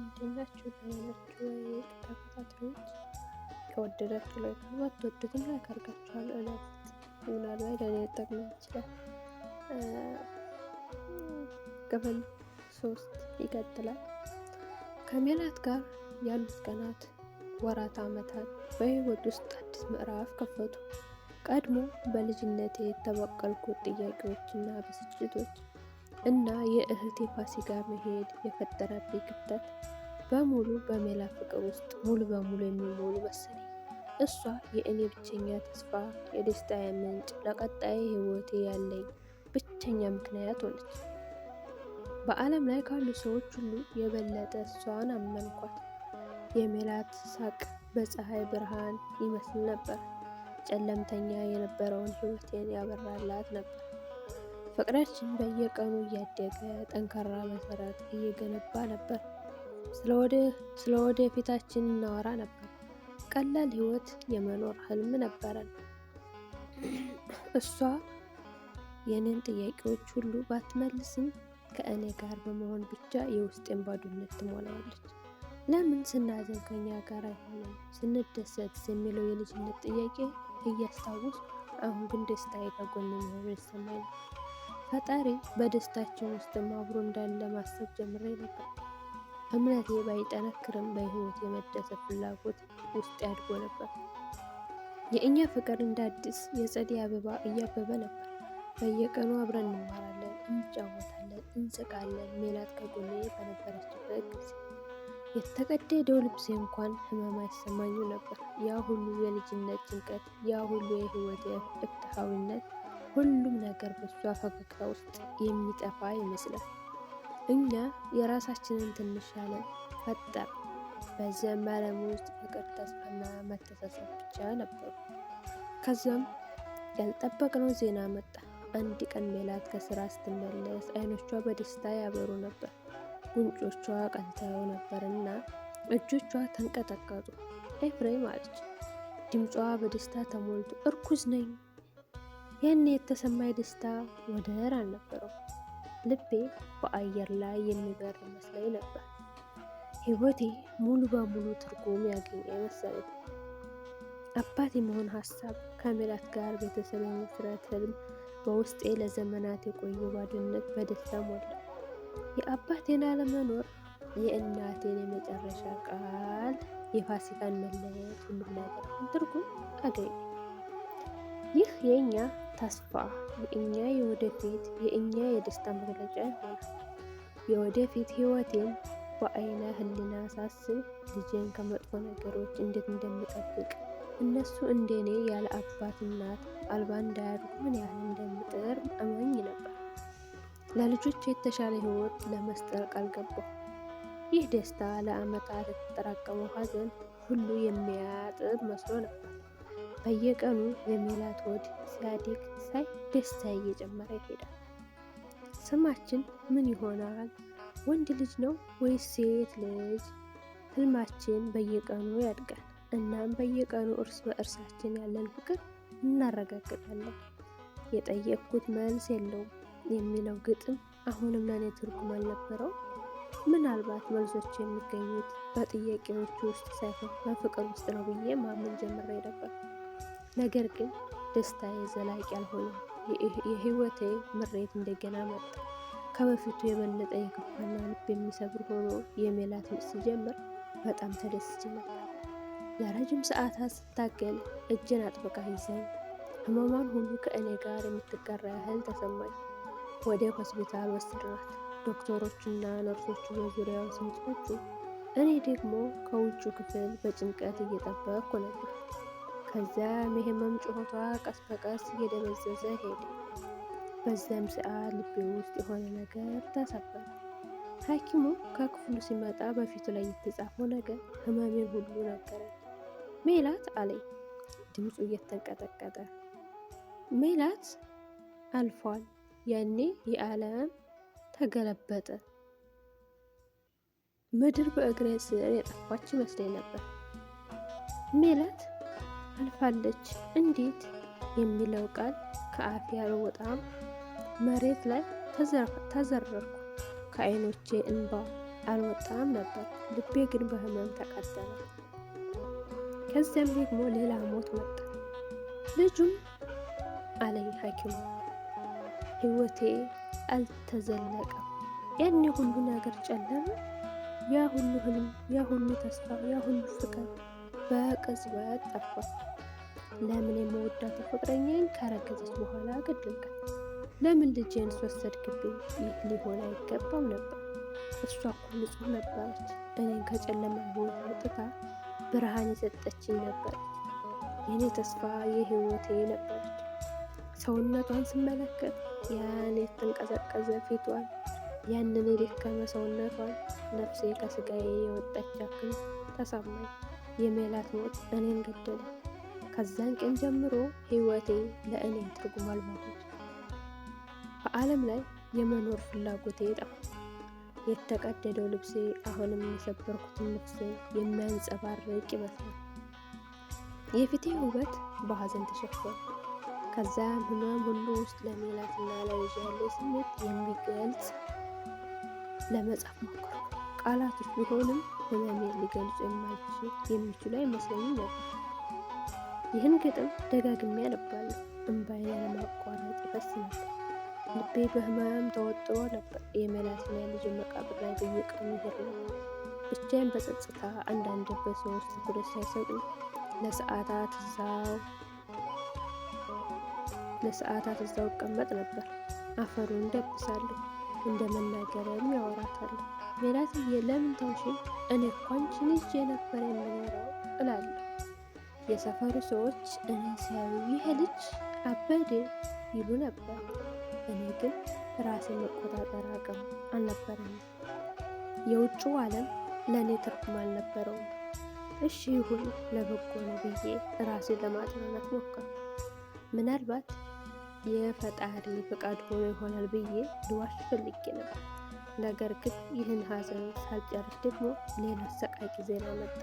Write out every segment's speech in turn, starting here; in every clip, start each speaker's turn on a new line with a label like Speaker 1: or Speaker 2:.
Speaker 1: እንዴት ናችሁ? ደህና ናችሁ ወይ? ተከታታዮች ከወደዳችሁ ላይ ባትወዱትም ላይ ካርጋችኋል እለት ምናልባት ለእኔ ሊጠቅም ይችላል። ክፍል 3 ይቀጥላል። ከሜላት ጋር ያሉት ቀናት፣ ወራት፣ ዓመታት በህይወት ውስጥ አዲስ ምዕራፍ ከፈቱ። ቀድሞ በልጅነቴ የተበቀልኩት ጥያቄዎችና ብስጭቶች እና የእህቴ ፋሲካ መሄድ የፈጠረብኝ ክፍተት በሙሉ በሜላት ፍቅር ውስጥ ሙሉ በሙሉ የሚሞሉ መሰለኝ። እሷ የእኔ ብቸኛ ተስፋ፣ የደስታዬ ምንጭ፣ ለቀጣይ ህይወቴ ያለኝ ብቸኛ ምክንያት ሆነች። በዓለም ላይ ካሉ ሰዎች ሁሉ የበለጠ እሷን አመንኳት። የሜላት ሳቅ በፀሐይ ብርሃን ይመስል ነበር። ጨለምተኛ የነበረውን ህይወቴን ያበራላት ነበር። ፍቅራችን በየቀኑ እያደገ ጠንካራ መሰረት እየገነባ ነበር። ስለ ወደፊታችን እናወራ ነበር። ቀላል ህይወት የመኖር ህልም ነበረን። እሷ የኔን ጥያቄዎች ሁሉ ባትመልስም ከእኔ ጋር በመሆን ብቻ የውስጤን ባዶነት ትሞላዋለች። ለምን ስናዘን ከኛ ጋር አይሆንም? ስንደሰት የሚለው የልጅነት ጥያቄ እያስታወስ አሁን ግን ደስታዬ ከጎኔ መሆኑ ይሰማኝ ነው። ፈጣሪ በደስታችን ውስጥም አብሮ እንዳለ ማሰብ ጀምሬ ነበር። እምነቴ ባይጠነክርም በህይወት የመደሰት ፍላጎት ውስጥ ያድጎ ነበር። የእኛ ፍቅር እንደ አዲስ የጸደይ አበባ እያበበ ነበር። በየቀኑ አብረን እንማራለን፣ እንጫወታለን፣ እንስቃለን። ሜላት ከጎኔ በነበረችበት ጊዜ የተቀደደው ልብሴ እንኳን ህመም አይሰማኝም ነበር። ያ ሁሉ የልጅነት ጭንቀት፣ ያ ሁሉ የህይወት ፍትሃዊነት፣ ሁሉም ነገር በሷ ፈገግታ ውስጥ የሚጠፋ ይመስላል። እኛ የራሳችንን ትንሽ ዓለም ፈጠር። በዚያም ዓለም ውስጥ ፍቅር፣ ተስፋና መተሳሰብ ብቻ ነበሩ። ከዚያም ያልጠበቅነው ዜና መጣ። አንድ ቀን ሜላት ከስራ ስትመለስ አይኖቿ በደስታ ያበሩ ነበር። ጉንጮቿ ቀልተው ነበርና እጆቿ ተንቀጠቀጡ። ኤፍሬም አለች። ድምጿ በደስታ ተሞልቶ እርጉዝ ነኝ። ያኔ የተሰማኝ ደስታ ወደር አልነበረው። ልቤ በአየር ላይ የሚበር መስሎኝ ነበር። ህይወቴ ሙሉ በሙሉ ትርጉም ያገኘ መሰለኝ። አባት የመሆን ሀሳብ፣ ከሜላት ጋር ቤተሰብ የመስረት ህልም በውስጤ ለዘመናት የቆየ ባዶነት በደስታ ሞላ። የአባቴን አለመኖር፣ የእናቴን የመጨረሻ ቃል፣ የፋሲካን መለየት፣ ሁሉም ነገር ትርጉም አገኘ። ይህ የእኛ ተስፋ፣ የእኛ የወደፊት፣ የእኛ የደስታ መግለጫ ይሆናል። የወደፊት ህይወቴን በአይነ ህሊና ሳስብ ልጄን ከመጥፎ ነገሮች እንዴት እንደምጠብቅ፣ እነሱ እንደኔ ያለ አባት እናት አልባ እንዳያድጉ ምን ያህል እንደምጥር አማኝ ነበር። ለልጆች የተሻለ ህይወት ለመስጠት ቃል ገባሁ። ይህ ደስታ ለአመታት የተጠራቀመው ሀዘን ሁሉ የሚያጥብ መስሎ ነበር። በየቀኑ የሜላት ሆድ ሲያድግ ሳይ ደስታ እየጨመረ ይሄዳል። ስማችን ምን ይሆናል? ወንድ ልጅ ነው ወይስ ሴት ልጅ? ህልማችን በየቀኑ ያድጋል። እናም በየቀኑ እርስ በእርሳችን ያለን ፍቅር እናረጋግጣለን። የጠየቅኩት መልስ የለውም የሚለው ግጥም አሁንም ለእኔ ትርጉም አልነበረው። ምናልባት መልሶች የሚገኙት በጥያቄዎቹ ውስጥ ሳይሆን በፍቅር ውስጥ ነው ብዬ ማመን ጀምሬ ነበር። ነገር ግን ደስታዬ ዘላቂ አልሆነም። የህይወቴ ምሬት እንደገና መጣ። ከበፊቱ የበለጠ የከፋና ልብ የሚሰብር ሆኖ የሜላት ምጥ ሲጀምር በጣም ተደስቼ ነበር። ለረጅም ሰዓታት ስታገል እጄን አጥብቃ ይዛኝ ህመሟን ሁሉ ከእኔ ጋር የምትጋራ ያህል ተሰማኝ። ወደ ሆስፒታል ወሰድናት። ዶክተሮቹና ነርሶቹ በዙሪያው ሲንጫጩ፣ እኔ ደግሞ ከውጩ ክፍል በጭንቀት እየጠበቅኩ ነበር። ከዚያም የህመም ጩኸቷ ቀስ በቀስ እየደበዘዘ ሄደ። በዚያም ሰዓት ልቤ ውስጥ የሆነ ነገር ተሰበረ። ሐኪሙ ከክፍሉ ሲመጣ በፊቱ ላይ የተጻፈው ነገር ህመሜን ሁሉ ነገረኝ። ሜላት አለኝ፣ ድምፁ እየተንቀጠቀጠ። ሜላት አልፏል። ያኔ የዓለም ተገለበጠ። ምድር በእግሬ ስር የጠፋች ይመስለኝ ነበር። ሜላት አልፋለች እንዴት የሚለው ቃል ከአፌ አልወጣም። መሬት ላይ ተዘረርኩ። ከዓይኖቼ እንባ አልወጣም ነበር። ልቤ ግን በህመም ተቃጠለ። ከዚያም ደግሞ ሌላ ሞት መጣ። ልጁም አለኝ ሐኪሙ ህይወቴ አልተዘለቀም። ያኔ ሁሉ ነገር ጨለመ። ያ ሁሉ ህልም፣ ያ ሁሉ ተስፋ፣ ያ ሁሉ ፍቅር በቅጽበት ጠፋ። ለምን የምወዳት ፍቅረኛዬን ካረገዘች በኋላ ገደልካት? ለምን ልጄን ወሰድክብኝ? ይህ ሊሆን አይገባም ነበር። እሷ እኮ ንጹህ ነበረች። እኔን ከጨለማ ህይወት አውጥታ ብርሃን የሰጠችኝ ነበረች። የኔ ተስፋ፣ የህይወቴ ነበረች። ሰውነቷን ስመለከት ያን የተንቀዘቀዘ ፊቷን፣ ያንን የደከመ ሰውነቷን፣ ነፍሴ ከስጋዬ የወጣች ያክል ተሰማኝ። የሜላት ሞት እኔን ገደለ። ከዛን ቀን ጀምሮ ህይወቴ ለእኔ ትርጉም አልባ ሆነ። በዓለም ላይ የመኖር ፍላጎቴ ጠፋ። የተቀደደው ልብሴ አሁንም የሰበርኩትን ልብሴ የሚያንጸባርቅ ይመስላል። የፊቴ ውበት በሐዘን ተሸፈነ። ከዛም ህመም ሁሉ ውስጥ ለሜላትና ለልጅ ያለ ስሜት የሚገልጽ ለመጻፍ ሞከርኩ። ቃላቶች ቢሆንም ህመሜን ሊገልጹ የሚችሉ አይመስለኝም ነበር። ይህን ግጥም ደጋግሜ አነባለሁ። እንባዬ ያለማቋረጥ ይፈስ ነበር። ልቤ በህመም ተወጥሮ ነበር። የሜላትና የልጅ መቃብር ላይ በየቀኑ ይሄድ ነበር። ብቻዬን በጸጥታ አንዳንድ በሰዎች ትኩረት ሳይሰጡ ለሰዓታት እዛው እቀመጥ ነበር። አፈሩን እንደብሳለሁ፣ እንደ መናገርም ያወራታለሁ። ሜላትዬ ለምን ተውሽኝ? እኔ እኮ አንቺን ይዤ ነበር የምኖረው እላለሁ። የሰፈሩ ሰዎች እኔ ሲያዩ ይሄ ልጅ አበደ ይሉ ነበር። እኔ ግን ራሴን መቆጣጠር አቅም አልነበረኝም። የውጭው ዓለም ለእኔ ትርጉም አልነበረውም። እሺ ይሁን ለበጎ ነው ብዬ ራሴን ለማጽናናት ሞከርኩ። ምናልባት የፈጣሪ ፍቃድ ሆኖ ይሆናል ብዬ ልዋሽ ፈልጌ ነበር። ነገር ግን ይህን ሀዘን ሳልጨርስ ደግሞ ሌላ አሰቃቂ ዜና መጣ።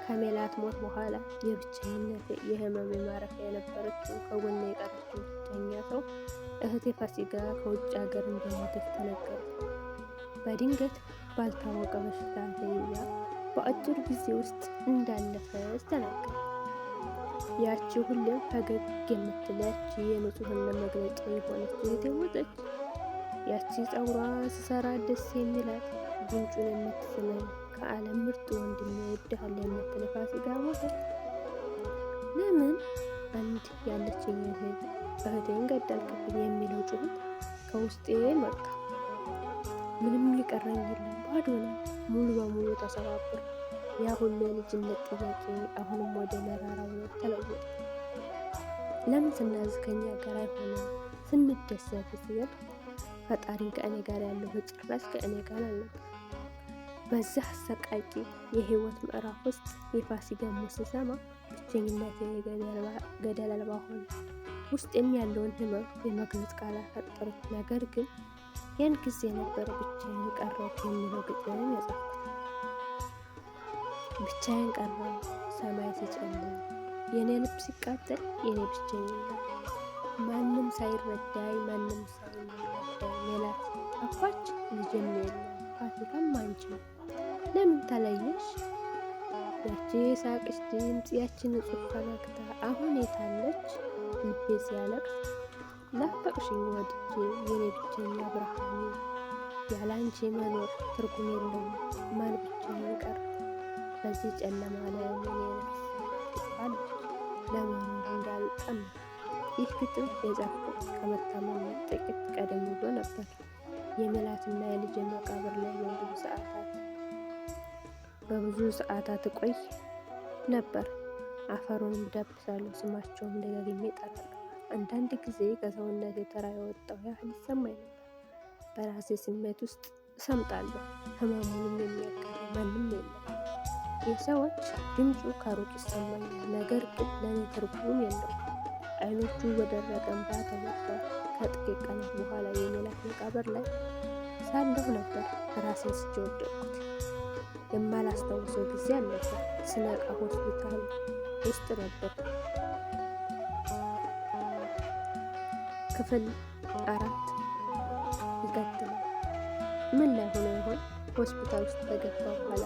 Speaker 1: ከሜላት ሞት በኋላ የብቸኝነት የህመም ማረፊያ የነበረችው ከጎኔ የቀረችው ብቸኛ ሰው እህቴ ፋሲካ ከውጭ ሀገር እንደሞተች ተነገረ። በድንገት ባልታወቀ በሽታ ተይዛ በአጭር ጊዜ ውስጥ እንዳለፈች ተነገረ። ያቺ ሁሌም ፈገግ የምትል ያቺ የንጹህነት መግለጫ የሆነች እህቴ ሞተች። ያቺ ፀጉሯ ስሰራ ደስ የሚላት ጉንጩን የምትስመኝ ከዓለም ምርጥ ወንድሜ እወድሃለሁ የምትል ፋሲካ ሞተች። ለምን አንድ ያለችኝ እህቴን ገደልክብኝ የሚለው ጩኸት ከውስጤ መጣ። ምንም የቀረኝ የለም፣ ባዶ ነው። ሙሉ በሙሉ ተሰባብር። ያ ሁሉ የልጅነት ጥያቄ አሁንም ወደ መራራ እውነት ተለወጠ። ለምን ስናዝ ከኛ ጋር አይሆንም? ስንደሰት ሲል ፈጣሪን ከእኔ ጋር ያለው በጭራሽ ከእኔ ጋር አልነበር። በዚህ አሰቃቂ የህይወት ምዕራፍ ውስጥ የፋሲካን ሞት ስሰማ ብቸኝነት ገደል አልባ ሆነ። ውስጤም ያለውን ህመም የመግለጽ ቃላት አጠረኝ። ነገር ግን ያን ጊዜ ነበር ብቻዬን ቀረሁ የሚለው ግጥም የጻፍኩት። ብቻዬን ቀረሁ ሰማይ ሲጨልም፣ የኔ ልብ ሲቃጠል፣ የኔ ብቸኝነት ማንም ሳይረዳኝ ማንም ሳይረዳኝ ሜላት ጠፋች። ልጅም የለም፣ ፋሲካም አንቺ ለምን ተለየሽ? ያቺ የሳቅሽ ድምፅ፣ ያቺ ንጹህ ፈገግታ አሁን የታለች? ልቤ ሲያለቅስ ናፈቅሽኝ ወድጄ የኔ ብቸኛ ብርሃኔ፣ ያላንቺ መኖር ትርጉም የለውም። ማን ብቻዬን ቀረ በዚህ ጨለማ ላይ የኔ ነፍስ ትጥፋለች ለመኖር እንዳልጠማ። ይህ ግጥም የጻፍኩት ከመታመም ጥቂት ቀደም ብሎ ነበር። የሜላትና የልጅ መቃብር ላይ በብዙ ሰዓታት እቆይ ነበር። አፈሩን እዳብሳለሁ፣ ስማቸውን ደጋግሜ እጠራለሁ። አንዳንድ ጊዜ ከሰውነቴ ተራ የወጣው ያህል ይሰማኝ ነበር። በራሴ ስሜት ውስጥ እሰምጣለሁ። ህመሙንም የሚያጋራ ማንም የለም። የሰዎች ድምፁ ከሩቅ ይሰማኛል፣ ነገር ግን ለእኔ ትርጉም የለውም። አይኖቹ በደረቀ እንባ ተሞልተዋል። ከጥቂት ቀናት በኋላ የሜላት መቃብር ላይ ሳለሁ ነበር ራሴን ስቼ ወደቅኩት። የማላስታውሰው ጊዜ አልነበር። ስነቃ ሆስፒታል ውስጥ ነበር። ክፍል 4 ይቀጥላል። ምን ላይ ሆኖ ይሆን? ሆስፒታል ውስጥ ከገባ በኋላ